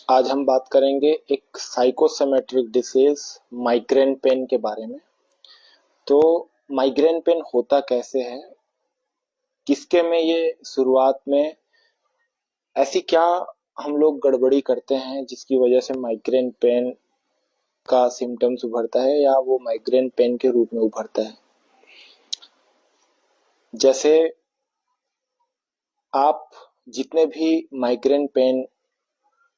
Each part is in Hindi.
आज हम बात करेंगे एक साइकोसोमेट्रिक डिसीज माइग्रेन पेन के बारे में। तो माइग्रेन पेन होता कैसे है, किसके में ये शुरुआत में ऐसी क्या हम लोग गड़बड़ी करते हैं जिसकी वजह से माइग्रेन पेन का सिम्टम्स उभरता है या वो माइग्रेन पेन के रूप में उभरता है। जैसे आप जितने भी माइग्रेन पेन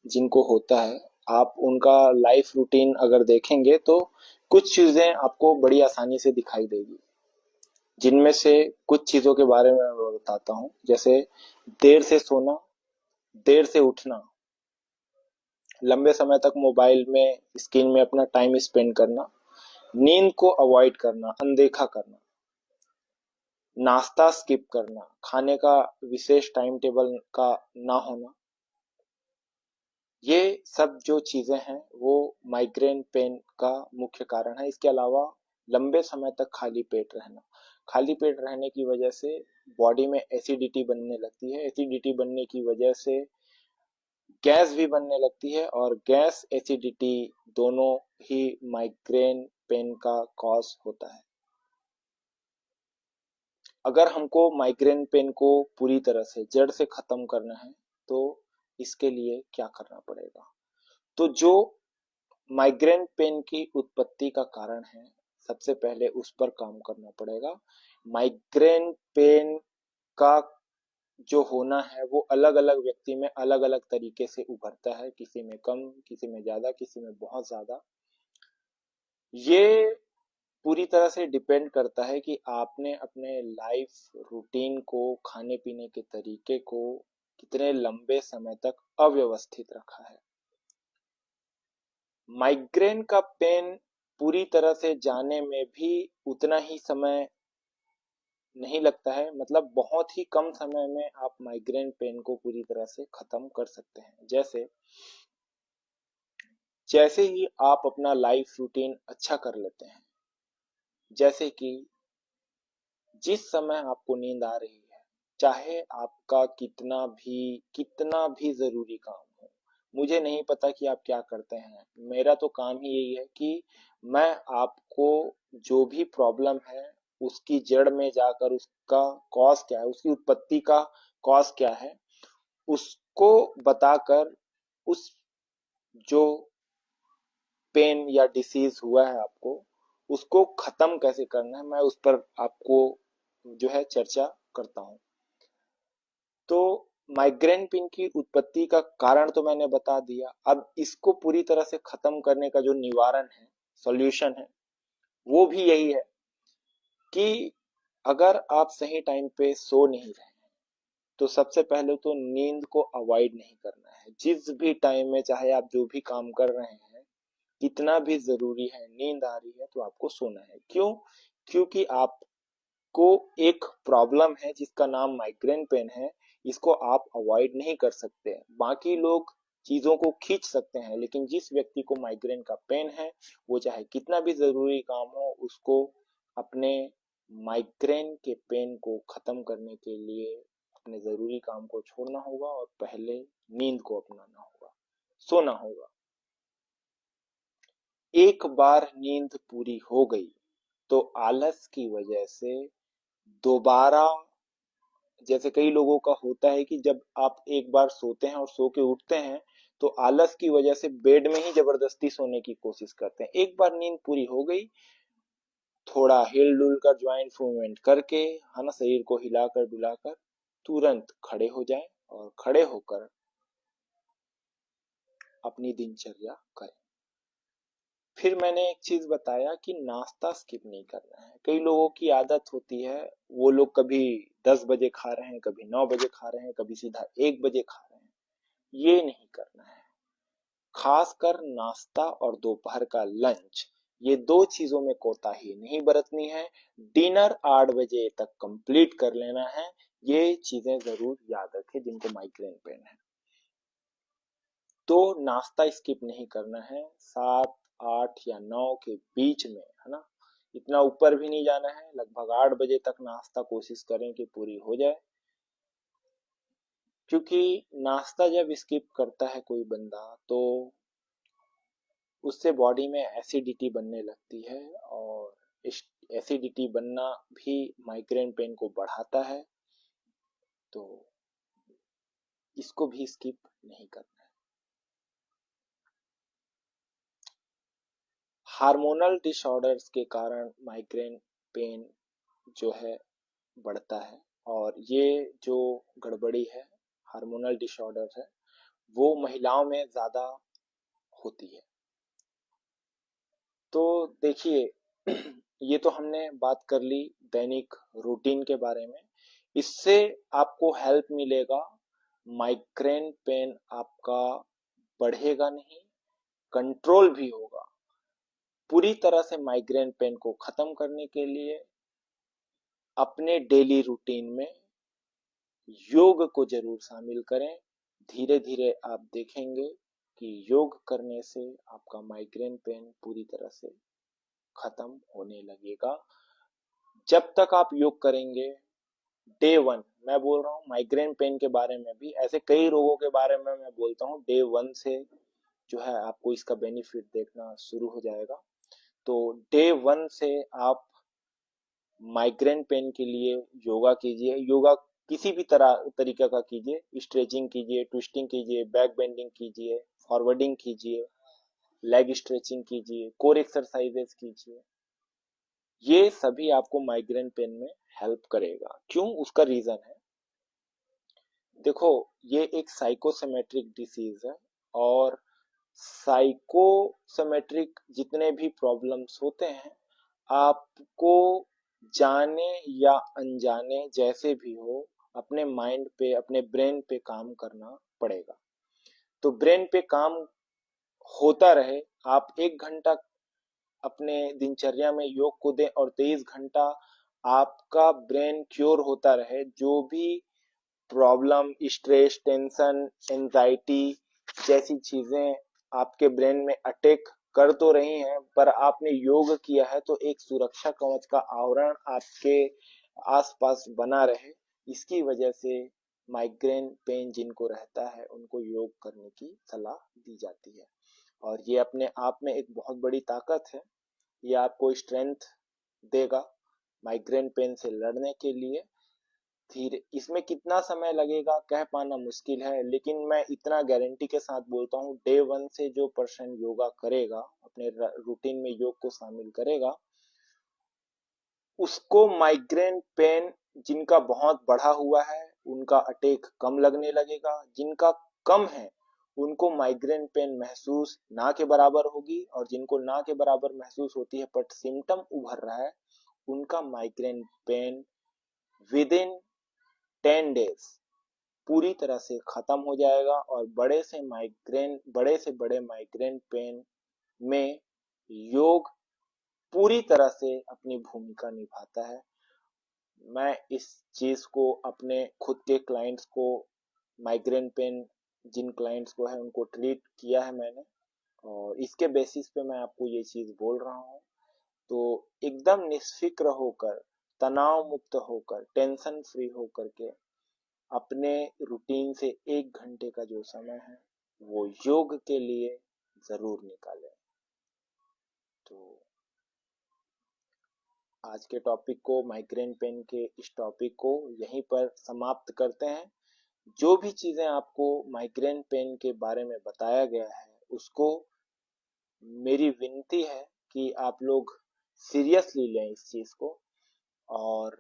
जिनको होता है, आप उनका लाइफ रूटीन अगर देखेंगे तो कुछ चीजें आपको बड़ी आसानी से दिखाई देगी, जिनमें से कुछ चीजों के बारे में मैं बताता हूँ। जैसे देर से सोना, देर से उठना, लंबे समय तक मोबाइल में स्क्रीन में अपना टाइम स्पेंड करना, नींद को अवॉइड करना, अनदेखा करना, नाश्ता स्किप करना, खाने का विशेष टाइम टेबल का ना होना, ये सब जो चीजें हैं वो माइग्रेन पेन का मुख्य कारण है। इसके अलावा लंबे समय तक खाली पेट रहना, खाली पेट रहने की वजह से बॉडी में एसिडिटी बनने लगती है, एसिडिटी बनने की वजह से गैस भी बनने लगती है, और गैस एसिडिटी दोनों ही माइग्रेन पेन का कॉज होता है। अगर हमको माइग्रेन पेन को पूरी तरह से जड़ से खत्म करना है तो इसके लिए क्या करना पड़ेगा। तो जो माइग्रेन पेन की उत्पत्ति का कारण है, सबसे पहले उस पर काम करना पड़ेगा। माइग्रेन पेन का जो होना है वो अलग अलग व्यक्ति में अलग अलग तरीके से उभरता है, किसी में कम, किसी में ज्यादा, किसी में बहुत ज्यादा। ये पूरी तरह से डिपेंड करता है कि आपने अपने लाइफ रूटीन को, खाने पीने के तरीके को कितने लंबे समय तक अव्यवस्थित रखा है। माइग्रेन का पेन पूरी तरह से जाने में भी उतना ही समय नहीं लगता है, मतलब बहुत ही कम समय में आप माइग्रेन पेन को पूरी तरह से खत्म कर सकते हैं। जैसे जैसे ही आप अपना लाइफ रूटीन अच्छा कर लेते हैं, जैसे कि जिस समय आपको नींद आ रही है, चाहे आपका कितना भी जरूरी काम हो, मुझे नहीं पता कि आप क्या करते हैं, मेरा तो काम ही यही है कि मैं आपको जो भी प्रॉब्लम है उसकी जड़ में जाकर उसका कॉज क्या है, उसकी उत्पत्ति का कॉज क्या है, उसको बताकर उस जो पेन या डिसीज हुआ है आपको, उसको खत्म कैसे करना है, मैं उस पर आपको जो है चर्चा करता हूँ। तो माइग्रेन पेन की उत्पत्ति का कारण तो मैंने बता दिया। अब इसको पूरी तरह से खत्म करने का जो निवारण है, सॉल्यूशन है, वो भी यही है कि अगर आप सही टाइम पे सो नहीं रहे हैं तो सबसे पहले तो नींद को अवॉइड नहीं करना है। जिस भी टाइम में, चाहे आप जो भी काम कर रहे हैं, कितना भी जरूरी है, नींद आ रही है तो आपको सोना है। क्यों? क्योंकि आपको एक प्रॉब्लम है जिसका नाम माइग्रेन पेन है, इसको आप अवॉइड नहीं कर सकते। बाकी लोग चीजों को खींच सकते हैं, लेकिन जिस व्यक्ति को माइग्रेन का पेन है, वो चाहे कितना भी जरूरी काम हो, उसको अपने माइग्रेन के पेन को खत्म करने के लिए अपने जरूरी काम को छोड़ना होगा और पहले नींद को अपनाना होगा, सोना होगा। एक बार नींद पूरी हो गई तो आलस की वजह से दोबारा, जैसे कई लोगों का होता है कि जब आप एक बार सोते हैं और सो के उठते हैं तो आलस की वजह से बेड में ही जबरदस्ती सोने की कोशिश करते हैं। एक बार नींद पूरी हो गई, थोड़ा हिल डुल कर, ज्वाइंट मूवमेंट करके, है ना, शरीर को हिलाकर डुलाकर तुरंत खड़े हो जाएं और खड़े होकर अपनी दिनचर्या करें। फिर मैंने एक चीज बताया कि नाश्ता स्किप नहीं करना है। कई लोगों की आदत होती है, वो लोग कभी 10 बजे खा रहे हैं, कभी 9 बजे खा रहे हैं, कभी सीधा 1 बजे खा रहे हैं। ये नहीं करना है। खासकर नाश्ता और दोपहर का लंच, ये दो चीजों में कोताही नहीं बरतनी है। डिनर 8 बजे तक कंप्लीट कर लेना है। ये चीजें जरूर याद रखें जिनको माइग्रेन पेन है। तो नाश्ता स्किप नहीं करना है, 7, 8 या 9 के बीच में, है ना, इतना ऊपर भी नहीं जाना है। लगभग 8 बजे तक नाश्ता कोशिश करें कि पूरी हो जाए। क्योंकि नाश्ता जब स्किप करता है कोई बंदा तो उससे बॉडी में एसिडिटी बनने लगती है, और एसिडिटी बनना भी माइग्रेन पेन को बढ़ाता है। तो इसको भी स्किप नहीं करना है। हार्मोनल डिसऑर्डर्स के कारण माइग्रेन पेन जो है बढ़ता है, और ये जो गड़बड़ी है, हार्मोनल डिसऑर्डर है, वो महिलाओं में ज्यादा होती है। तो देखिए ये तो हमने बात कर ली दैनिक रूटीन के बारे में। इससे आपको हेल्प मिलेगा, माइग्रेन पेन आपका बढ़ेगा नहीं, कंट्रोल भी होगा। पूरी तरह से माइग्रेन पेन को खत्म करने के लिए अपने डेली रूटीन में योग को जरूर शामिल करें। धीरे धीरे आप देखेंगे कि योग करने से आपका माइग्रेन पेन पूरी तरह से खत्म होने लगेगा। जब तक आप योग करेंगे, डे वन, मैं बोल रहा हूँ माइग्रेन पेन के बारे में भी, ऐसे कई रोगों के बारे में मैं बोलता हूँ, डे वन से जो है आपको इसका बेनिफिट देखना शुरू हो जाएगा। तो डे वन से आप माइग्रेन पेन के लिए योगा कीजिए। योगा किसी भी तरीके का कीजिए, स्ट्रेचिंग कीजिए, ट्विस्टिंग कीजिए, बैक बेंडिंग कीजिए, फॉरवर्डिंग कीजिए, लेग स्ट्रेचिंग कीजिए, कोर एक्सरसाइजेस कीजिए। ये सभी आपको माइग्रेन पेन में हेल्प करेगा। क्यों? उसका रीजन है, देखो, ये एक साइकोसेमेट्रिक डिसीज है, और साइकोसेमेट्रिक जितने भी प्रॉब्लम्स होते हैं, आपको जाने या अनजाने जैसे भी हो अपने माइंड पे, अपने ब्रेन पे काम करना पड़ेगा। तो ब्रेन पे काम होता रहे। आप 1 घंटा अपने दिनचर्या में योग को दें, और 23 घंटा आपका ब्रेन क्योर होता रहे। जो भी प्रॉब्लम, स्ट्रेस, टेंशन, एंजाइटी जैसी चीजें आपके ब्रेन में अटैक कर तो रही हैं, पर आपने योग किया है तो एक सुरक्षा कवच का आवरण आपके आसपास बना रहे। इसकी वजह से माइग्रेन पेन जिनको रहता है उनको योग करने की सलाह दी जाती है, और ये अपने आप में एक बहुत बड़ी ताकत है। ये आपको स्ट्रेंथ देगा माइग्रेन पेन से लड़ने के लिए। धीरे, इसमें कितना समय लगेगा कह पाना मुश्किल है, लेकिन मैं इतना गारंटी के साथ बोलता हूँ, डे वन से जो पर्सन योगा करेगा, अपने रूटीन में योग को शामिल करेगा, उसको माइग्रेन पेन जिनका बहुत बढ़ा हुआ है उनका अटैक कम लगने लगेगा। जिनका कम है उनको माइग्रेन पेन महसूस ना के बराबर होगी, और जिनको ना के बराबर महसूस होती है बट सिम्टम उभर रहा है, उनका migraine pain within 10 days पूरी तरह से खत्म हो जाएगा। और बड़े से बड़े माइग्रेन पेन में योग पूरी तरह से अपनी भूमिका निभाता है। मैं इस चीज को अपने खुद के क्लाइंट्स को, माइग्रेन पेन जिन क्लाइंट्स को है उनको ट्रीट किया है मैंने, और इसके बेसिस पे मैं आपको ये चीज बोल रहा हूँ। तो एकदम निष्फिक्र होकर, तनाव मुक्त होकर, टेंशन फ्री होकर के अपने रूटीन से 1 घंटे का जो समय है वो योग के लिए जरूर निकालें। तो आज के टॉपिक को, माइग्रेन पेन के इस टॉपिक को यहीं पर समाप्त करते हैं। जो भी चीजें आपको माइग्रेन पेन के बारे में बताया गया है, उसको मेरी विनती है कि आप लोग सीरियसली लें इस चीज को। और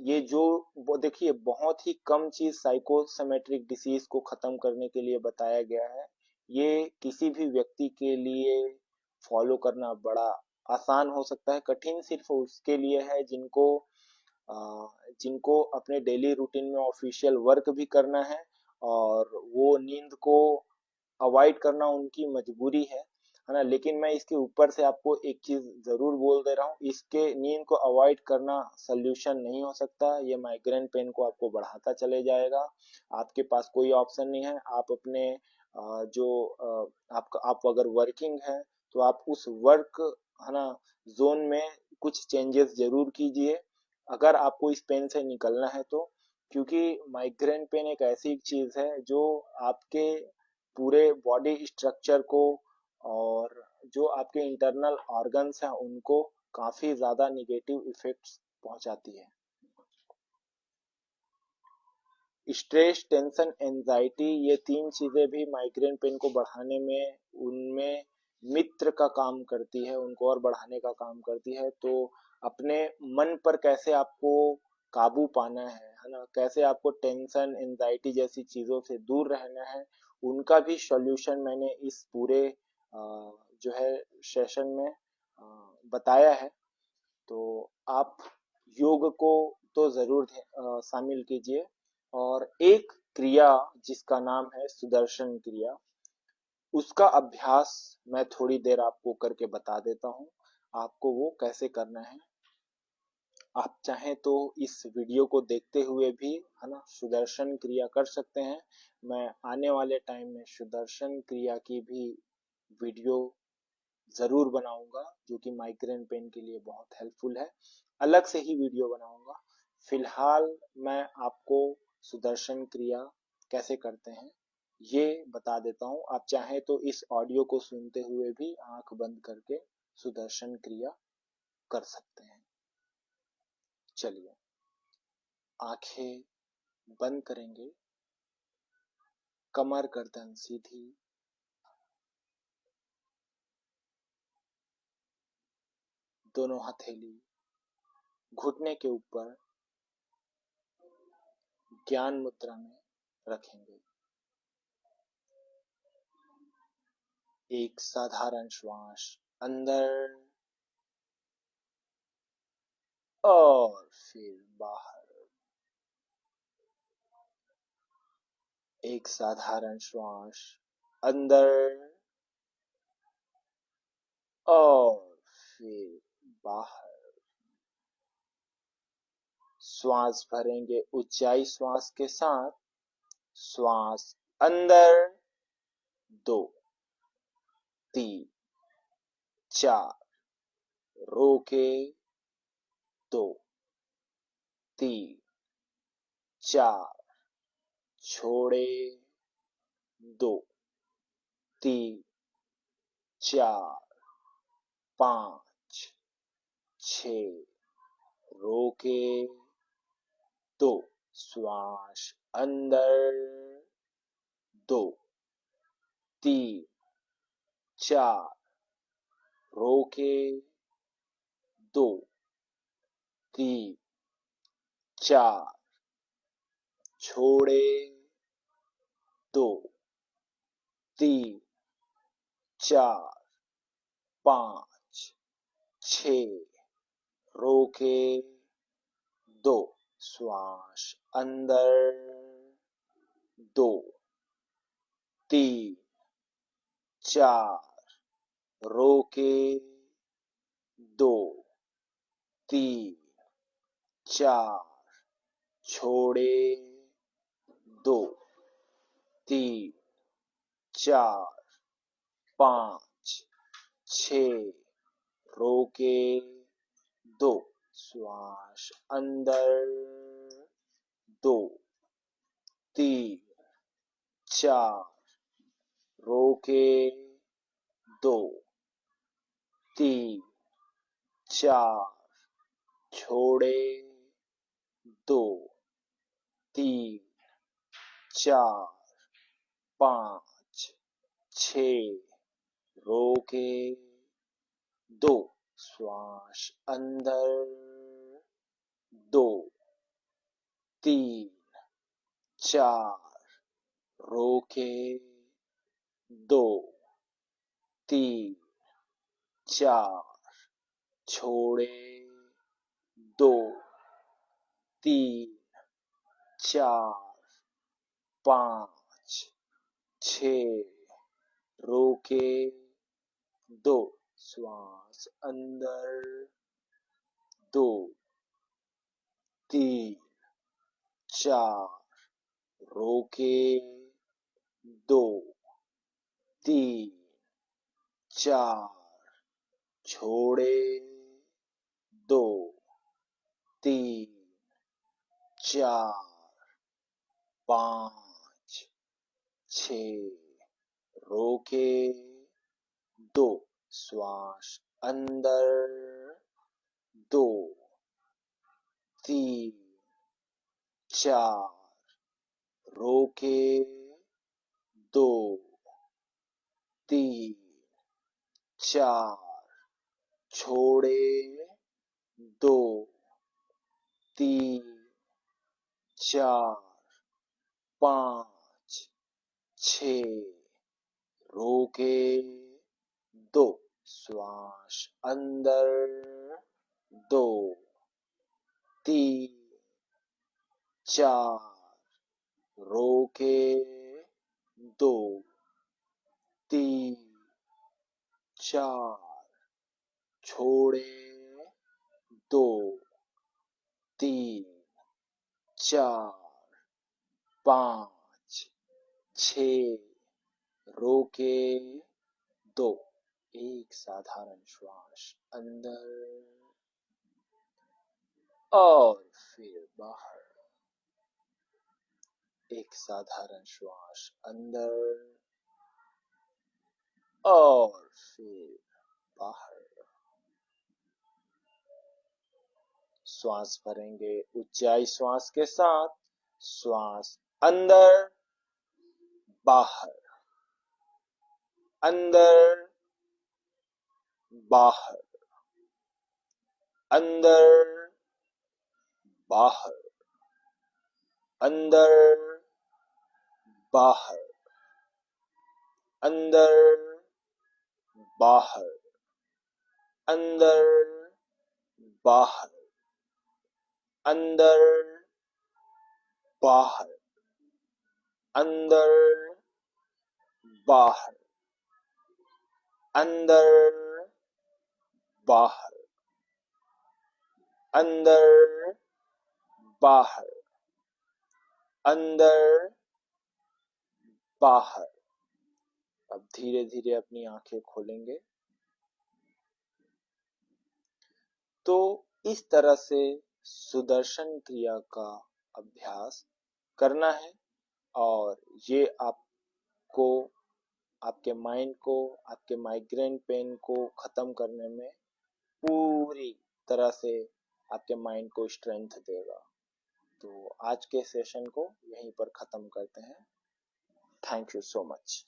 ये जो, वो देखिए, बहुत ही कम चीज साइकोसेमेट्रिक डिसीज को खत्म करने के लिए बताया गया है। ये किसी भी व्यक्ति के लिए फॉलो करना बड़ा आसान हो सकता है, कठिन सिर्फ उसके लिए है जिनको अपने डेली रूटीन में ऑफिशियल वर्क भी करना है, और वो नींद को अवॉइड करना उनकी मजबूरी है ना। लेकिन मैं इसके ऊपर से आपको एक चीज जरूर बोल दे रहा हूँ, इसके नींद को अवॉइड करना सोल्यूशन नहीं हो सकता। ये माइग्रेन पेन को आपको बढ़ाता चले जाएगा। आपके पास कोई ऑप्शन नहीं है। आप अपने जो आप अगर वर्किंग है तो आप उस वर्क, है ना, जोन में कुछ चेंजेस जरूर कीजिए अगर आपको इस पेन से निकलना है तो। क्योंकि माइग्रेन पेन एक ऐसी चीज है जो आपके पूरे बॉडी स्ट्रक्चर को और जो आपके इंटरनल ऑर्गन्स हैं उनको काफी ज्यादा निगेटिव इफेक्ट्स पहुंचाती है। स्ट्रेस, टेंशन, एंजाइटी, ये तीन चीजें भी माइग्रेन पेन को बढ़ाने में उनमें मित्र का काम करती है, उनको और बढ़ाने का काम करती है। तो अपने मन पर कैसे आपको काबू पाना है ना, कैसे आपको टेंशन, एंजाइटी जैसी चीजों से दूर रहना है, उनका भी सॉल्यूशन मैंने इस पूरे जो है सेशन में बताया है। तो आप योग को तो जरूर शामिल कीजिए। और एक क्रिया जिसका नाम है सुदर्शन क्रिया, उसका अभ्यास मैं थोड़ी देर आपको करके बता देता हूँ, आपको वो कैसे करना है। आप चाहें तो इस वीडियो को देखते हुए भी है ना सुदर्शन क्रिया कर सकते हैं। मैं आने वाले टाइम में सुदर्शन क्रिया की भी वीडियो जरूर बनाऊंगा, जो कि माइग्रेन पेन के लिए बहुत हेल्पफुल है। अलग से ही वीडियो बनाऊंगा। फिलहाल मैं आपको सुदर्शन क्रिया कैसे करते हैं ये बता देता हूँ। आप चाहें तो इस ऑडियो को सुनते हुए भी आंख बंद करके सुदर्शन क्रिया कर सकते हैं। चलिए, आंखें बंद करेंगे, कमर गर्दन सीधी, दोनों हथेली घुटने के ऊपर ज्ञान मुद्रा में रखेंगे। एक साधारण श्वास अंदर और फिर बाहर। एक साधारण श्वास अंदर और फिर बाहर। श्वास भरेंगे ऊंचाई श्वास के साथ। श्वास अंदर, 2, 3, 4, रोके, 2, 3, 4, छोड़े, 2, 3, 4, 5, 6, रोके, 2, श्वास अंदर, 2, 3, 4, रोके, 2, 3, 4, छोड़े, 2, 3, 4, 5, 6, रोके, 2, श्वास अंदर, 2, 3, 4, रोके, 2, 3, 4, छोड़े, 2, 3, 4, 5, 6, रोके, 2, श्वास अंदर, 2, 3, 4, रोके, 2, 3, 4, छोड़े, 2, 3, 4, 5, 6, रोके, 2, श्वास अंदर, 2, 3, 4, रोके, 2, 3, 4, छोड़े, 2, 3, 4, 5, 6, रोके, 2, श्वास अंदर, 2, 3, 4, रोके, 2, 3, 4, छोड़े, 2, 3, 4, 5 6 रोके 2 श्वास अंदर 2 3 4 रोके 2 3 4 छोड़े 2 3 4 5 6 रोके 2 श्वास अंदर 2 3 4 रोके 2 3 4 छोड़े 2 3 4 5 6 रोके 2 एक साधारण श्वास अंदर और फिर बाहर एक साधारण श्वास अंदर और फिर बाहर श्वास भरेंगे ऊंचाई श्वास के साथ श्वास अंदर बाहर अंदर बाहर अंदर बाहर अंदर बाहर अंदर बाहर अंदर बाहर अंदर बाहर अंदर बाहर अंदर बाहर अंदर बाहर अंदर बाहर। अब धीरे धीरे अपनी आंखें खोलेंगे। तो इस तरह से सुदर्शन क्रिया का अभ्यास करना है और ये आपको आपके माइंड को आपके माइग्रेन पेन को खत्म करने में पूरी तरह से आपके माइंड को स्ट्रेंथ देगा। तो आज के सेशन को यहीं पर खत्म करते हैं। Thank you so much.